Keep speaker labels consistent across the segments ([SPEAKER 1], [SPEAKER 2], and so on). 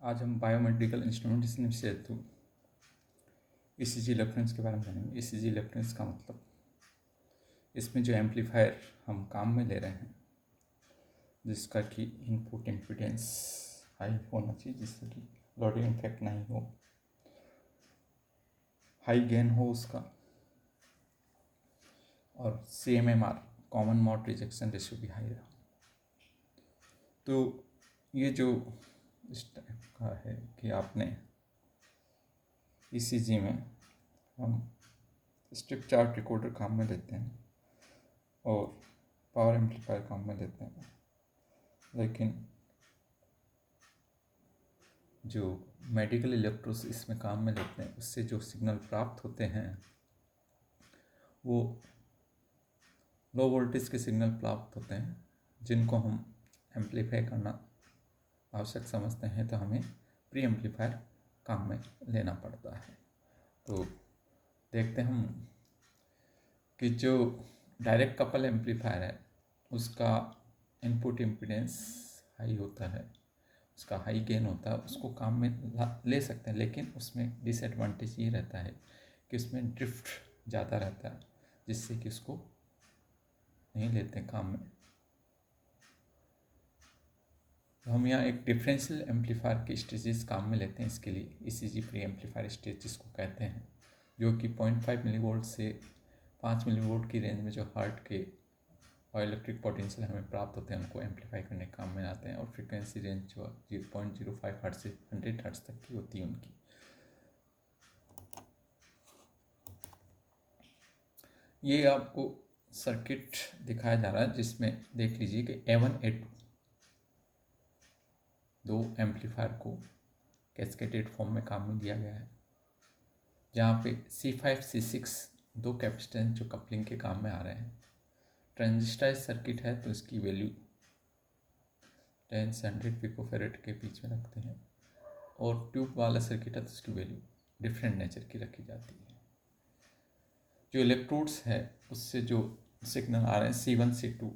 [SPEAKER 1] आज हम biomedical instrumentation से हेतु ईसीजी इलेक्ट्रॉनिक्स के बारे में जानेंगे। ईसीजी इलेक्ट्रॉनिक्स का मतलब इसमें जो एम्पलीफायर हम काम में ले रहे हैं जिसका कि इनपुट इम्पीडेंस हाई होना चाहिए, जिससे कि लोडिंग इफेक्ट नहीं हो, हाई गेन हो उसका, और CMMR common mode rejection ratio भी हाई रहा। तो ये जो इस टाइप का है कि आपने ईसीजी में हम स्ट्रिप चार्ट रिकॉर्डर काम में लेते हैं और पावर एम्पलीफायर काम में लेते हैं, लेकिन जो मेडिकल इलेक्ट्रोड्स इसमें काम में लेते हैं उससे जो सिग्नल प्राप्त होते हैं वो लो वोल्टेज के सिग्नल प्राप्त होते हैं, जिनको हम एम्पलीफाई करना आवश्यक समझते हैं। तो हमें प्री एम्पलीफायर काम में लेना पड़ता है। तो देखते हैं हम कि जो डायरेक्ट कपल एम्पलीफायर है उसका इनपुट इम्पीडेंस हाई होता है, उसका हाई गेन होता है, उसको काम में ले सकते हैं, लेकिन उसमें डिसएडवांटेज ये रहता है कि उसमें ड्रिफ्ट ज़्यादा रहता है, जिससे कि उसको नहीं लेते काम में। तो हम यहाँ एक डिफरेंशियल एम्पलीफायर की स्टेजेस काम में लेते हैं। इसके लिए ईसीजी प्री एम्पलीफायर स्टेज जिसको कहते हैं, जो कि 0.5 मिलीवोल्ट से 5 मिलीवोल्ट की रेंज में जो हार्ट के और इलेक्ट्रिक पोटेंशियल हमें प्राप्त होते हैं उनको एम्पलीफाई करने के काम में आते हैं। और फ्रिक्वेंसी रेंज जो 0.05 हर्ट्ज से 100 हर्ट्ज तक की होती है उनकी। ये आपको सर्किट दिखाया जा रहा है जिसमें देख लीजिए कि A1 A2 दो एम्पलीफायर को कैस्केडेड फॉर्म में काम में लिया गया है, जहाँ पे C5 C6 दो कैपेसिटेंस जो कपलिंग के काम में आ रहे हैं। ट्रांजिस्टाइज सर्किट है तो इसकी वैल्यू 10 से 100 पिकोफेरेड के बीच में रखते हैं, और ट्यूब वाला सर्किट है तो उसकी वैल्यू डिफरेंट नेचर की रखी जाती है। जो इलेक्ट्रोड्स है उससे जो सिग्नल आ रहे हैं C1 C2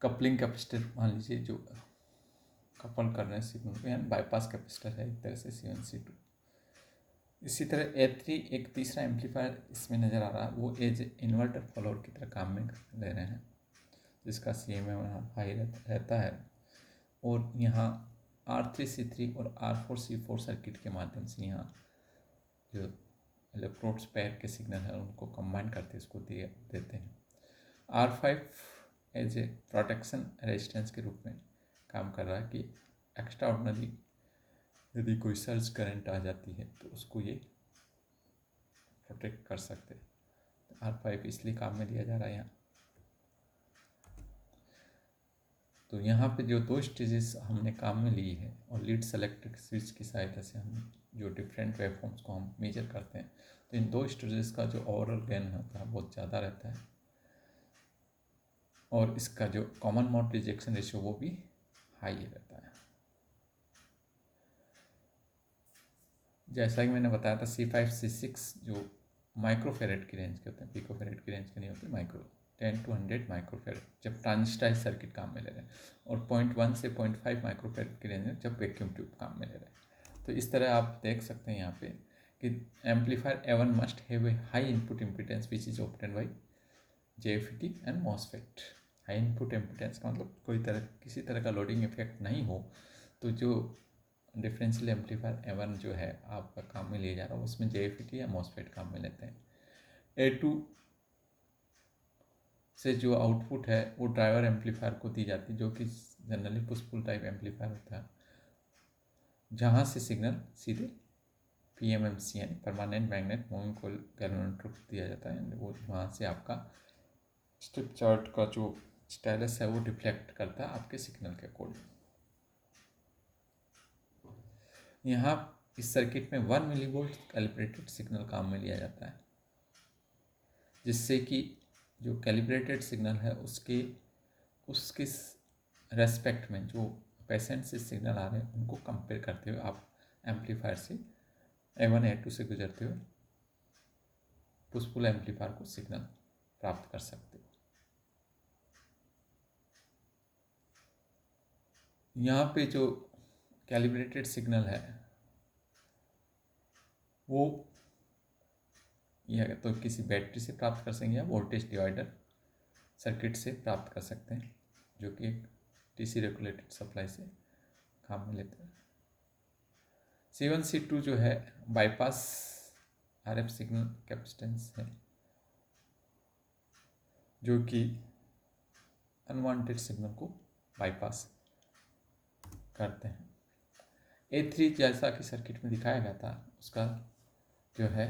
[SPEAKER 1] कपलिंग कैपेसिटर मान लीजिए, जो कपल कर रहे हैं सिग्नल को, यानी बाईपास कैपेसिटर है एक तरह से C1 C2। इसी तरह A3 एक तीसरा एम्पलीफायर इसमें नज़र आ रहा है, वो एज इन्वर्टर फॉलोअर की तरह काम में ले रहे हैं, जिसका CMM हाई रहता है। और यहाँ R3C3 और R4C4 सर्किट के माध्यम से यहाँ जो इलेक्ट्रोड्स पैर के सिग्नल है उनको कंबाइन करके इसको देते हैं। R5 as a protection resistance के रूप में काम कर रहा है कि एक्स्ट्रा ऑर्डिनरी यदि कोई सर्ज करंट आ जाती है तो उसको ये प्रोटेक्ट कर सकते हैं। तो R5 इसलिए काम में लिया जा रहा है यहाँ। तो यहाँ पे जो दो स्टेजेस हमने काम में ली है और लीड सेलेक्टर स्विच की सहायता से हम जो डिफरेंट वेवफॉर्म्स को हम मेजर करते हैं, तो इन दो स्टेजेस का जो ओवरऑल गेन होता है बहुत ज़्यादा रहता है, और इसका जो कॉमन मोड रिजेक्शन रेशियो वो भी हाई रहता है। जैसा कि मैंने बताया था C5 C6 जो माइक्रोफेरेड की रेंज के होते हैं, पिकोफेरेड की रेंज के नहीं होते, 10 to 100 माइक्रोफेरेड जब ट्रांजिस्टाइज सर्किट काम में ले रहे हैं, और 0.1 से 0.5 माइक्रोफेरेड की रेंज में जब वैक्यूम ट्यूब काम में ले रहे हैं। तो इस तरह आप देख सकते हैं यहाँ पे कि amplifier A1 must have a high input impedance which is obtained by JFET and MOSFET. High input impedance का मतलब किसी तरह का लोडिंग इफेक्ट नहीं हो। तो जो डिफरेंशियल एम्पलीफायर A1 जो है आपका काम में लिया जा रहा है उसमें JFET या मॉसफेट काम में लेते हैं। A2 से जो आउटपुट है वो ड्राइवर एम्पलीफायर को दी जाती है, जो कि generally push pull type amplifier होता है, जहाँ से सिग्नल सीधे PMMC यानी permanent magnet moving coil galvanometer को दिया जाता है। वो वहाँ से आपका स्ट्रिप चार्ट का जो स्टाइलस है वो डिफ्लेक्ट करता है आपके सिग्नल के अकॉर्डिंग। यहाँ इस सर्किट में 1 मिलीवोल्ट कैलिब्रेटेड सिग्नल काम में लिया जाता है, जिससे कि जो कैलिब्रेटेड सिग्नल है उसके रेस्पेक्ट में जो पेशेंट से सिग्नल आ रहे हैं उनको कंपेयर करते हुए आप एम्पलीफायर से A1 A2 से गुजरते हुए पुश पुल एम्पलीफायर को सिग्नल प्राप्त कर सकते हो। यहाँ पे जो कैलिब्रेटेड सिग्नल है वो यह तो किसी बैटरी से प्राप्त कर सकेंगे या वोल्टेज डिवाइडर सर्किट से प्राप्त कर सकते हैं, जो कि एक डीसी रेगुलेटेड सप्लाई से काम में लेते हैं। C1 C2 जो है बाईपास RF सिग्नल कैपेसिटेंस है, जो कि अनवांटेड सिग्नल को बाईपास करते हैं। A3 जैसा कि सर्किट में दिखाया गया था, उसका जो है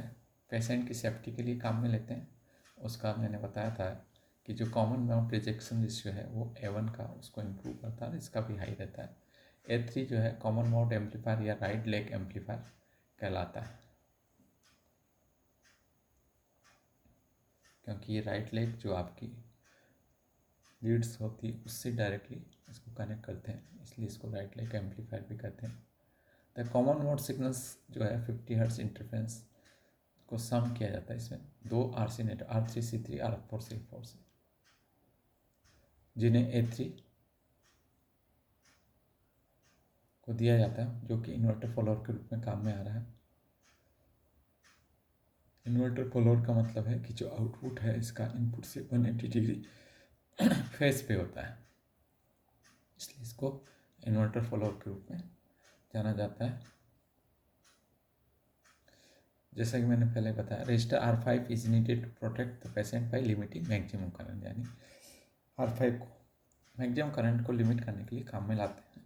[SPEAKER 1] पेशेंट की सेफ्टी के लिए काम में लेते हैं। उसका मैंने बताया था कि जो कॉमन मोड रिजेक्शन रेशियो है वो A1 का उसको इम्प्रूव करता है, इसका भी हाई रहता है। A3 जो है कॉमन मोड एम्पलीफायर या राइट लेग एम्पलीफायर कहलाता है, क्योंकि ये राइट लेग जो आपकी लीड्स होती है उससे डायरेक्टली इसको कनेक्ट करते हैं, इसलिए इसको राइट लेग एम्पलीफायर भी कहते हैं। द कॉमन मोड सिग्नल्स जो है 50 हर्ट्ज इंटरफेरेंस को सम किया जाता है इसमें दो RC net R3 C3 R4 C4 से, जिन्हें A3 को दिया जाता है, जो कि इन्वर्टर फॉलोअर के रूप में काम में आ रहा है। इन्वर्टर फॉलोअर का मतलब है कि जो आउटपुट है इसका इनपुट से 180 डिग्री फेस पे होता है, इसलिए इसको इन्वर्टर फॉलोअर के रूप में जाना जाता है। जैसा कि मैंने पहले बताया, resistor R5 is needed to protect the patient by limiting maximum current, यानी R5 को मैक्सिमम करंट को लिमिट करने के लिए काम में लाते हैं।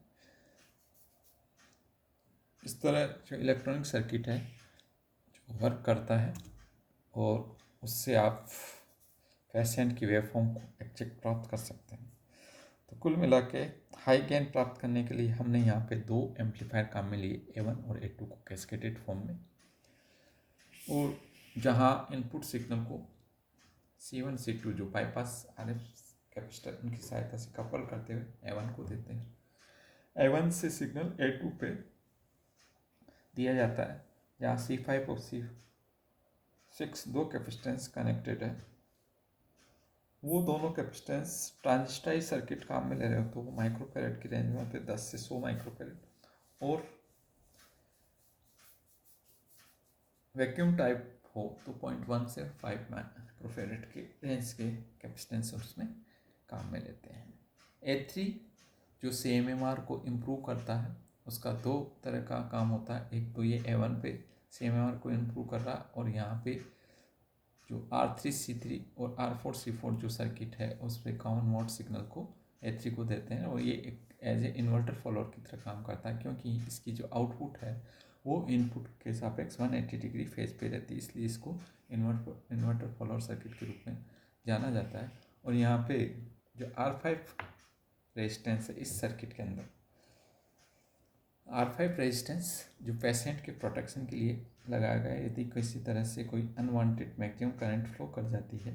[SPEAKER 1] इस तरह जो इलेक्ट्रॉनिक सर्किट है जो वर्क करता है और उससे आप पेशेंट की वेवफॉर्म को एग्जैक्ट प्राप्त कर सकते हैं। तो कुल मिला के हाई गेन प्राप्त करने के लिए हमने यहाँ पे दो एम्पलीफायर काम में लिए, A1 और A2 को कैस्केडेड फॉर्म में, और जहाँ इनपुट सिग्नल को C1 C2 जो बाईपास RF कैपेसिटर उनकी सहायता से कपल करते हुए A1 को देते हैं। A1 से सिग्नल A2 पे दिया जाता है, जहाँ C5 और C6 दो कैपेसिटेंस कनेक्टेड है। वो दोनों कैपेसिटेंस ट्रांजिस्टाइज सर्किट काम में ले रहे हो तो वो माइक्रोफैरेड की रेंज में होते हैं, 10 से 100 माइक्रोफैरेड, और वैक्यूम टाइप हो तो 0.1 से 5 माइक्रोफैरेड की रेंज के कैपेसिटेंस उसमें काम में लेते हैं। A3 जो CMMR को इम्प्रूव करता है, उसका दो तरह का काम होता है। एक तो ये A1 पे CMMR को इम्प्रूव कर रहा है, और यहाँ पे जो R3 C3 और R4 C4 जो सर्किट है उस पर कॉमन मोड सिग्नल को A3 को देते हैं, और ये एक एज ए इन्वर्टर फॉलोअर की तरह काम करता है, क्योंकि इसकी जो आउटपुट है वो इनपुट के सापेक्ष 180 डिग्री फेज पे रहती है, इसलिए इसको इन्वर्टर फॉलोअर सर्किट के रूप में जाना जाता है। और यहाँ पे जो R5 रेजिस्टेंस है इस सर्किट के अंदर, R5 रेजिस्टेंस जो पेशेंट के प्रोटेक्शन के लिए लगाया गया है, यदि किसी तरह से कोई अनवांटेड मैक्सिमम करंट फ्लो कर जाती है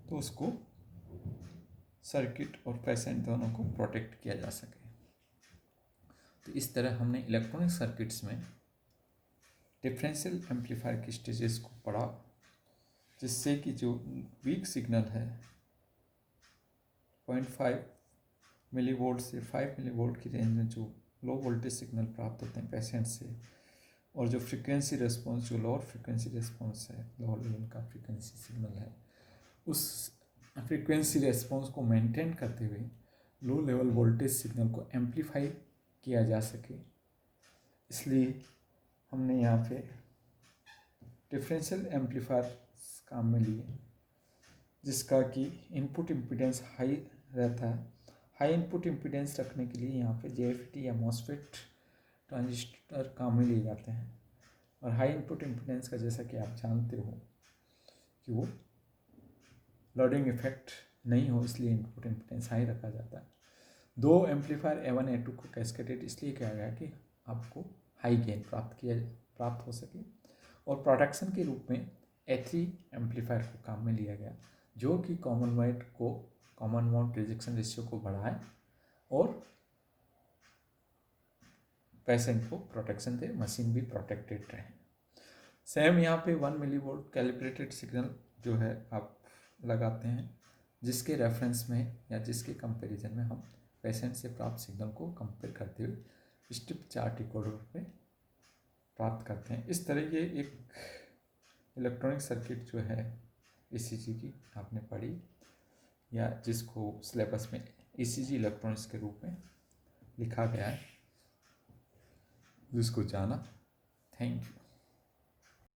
[SPEAKER 1] तो उसको सर्किट और पेशेंट दोनों को प्रोटेक्ट किया जा सके। तो इस तरह हमने इलेक्ट्रॉनिक सर्किट्स में डिफरेंशियल एम्पलीफायर की स्टेजेस को पढ़ा, जिससे कि जो वीक सिग्नल है 0.5 मिलीवोल्ट से 5 मिलीवोल्ट की रेंज में जो लो वोल्टेज सिग्नल प्राप्त होते हैं पेशेंट से, और जो फ्रीक्वेंसी रेस्पॉन्स जो लोअर फ्रीक्वेंसी रेस्पॉन्स है, लोअर लेवल का फ्रीक्वेंसी सिग्नल है, उस फ्रीक्वेंसी रेस्पॉन्स को मेंटेन करते हुए लो लेवल वोल्टेज सिग्नल को एम्पलीफाई किया जा सके, इसलिए हमने यहाँ पे डिफरेंशियल एम्पलीफायर काम में लिए, जिसका कि इनपुट इम्पीडेंस हाई रहता है। हाई इनपुट इम्पीडेंस रखने के लिए यहाँ पे JFET या MOSFET ट्रांजिस्टर काम में लिए जाते हैं, और हाई इनपुट इम्पीडेंस का जैसा कि आप जानते हो कि वो लोडिंग इफेक्ट नहीं हो, इसलिए इनपुट इम्पीडेंस हाई रखा जाता है। दो एम्पलीफायर A1 A2 को कैस्केडेड इसलिए किया गया कि आपको हाई गेन प्राप्त हो सके, और प्रोटेक्शन के रूप में A3 एम्पलीफायर को काम में लिया गया, जो कि कॉमन मोड रिजेक्शन रेशियो को बढ़ाए और पेशेंट को प्रोटेक्शन दे, मशीन भी प्रोटेक्टेड रहे। सेम यहाँ पे 1 मिलीवोल्ट कैलिब्रेटेड सिग्नल जो है आप लगाते हैं, जिसके रेफरेंस में या जिसके कंपैरिजन में हम पेशेंट से प्राप्त सिग्नल को कंपेयर करते हुए स्टेप चार्ट डिकोडर पे प्राप्त करते हैं। इस तरह ये एक इलेक्ट्रॉनिक सर्किट जो है ईसीजी की आपने पढ़ी, या जिसको सिलेबस में ईसीजी इलेक्ट्रॉनिक्स के रूप में लिखा गया है, जिसको जाना। Thank you.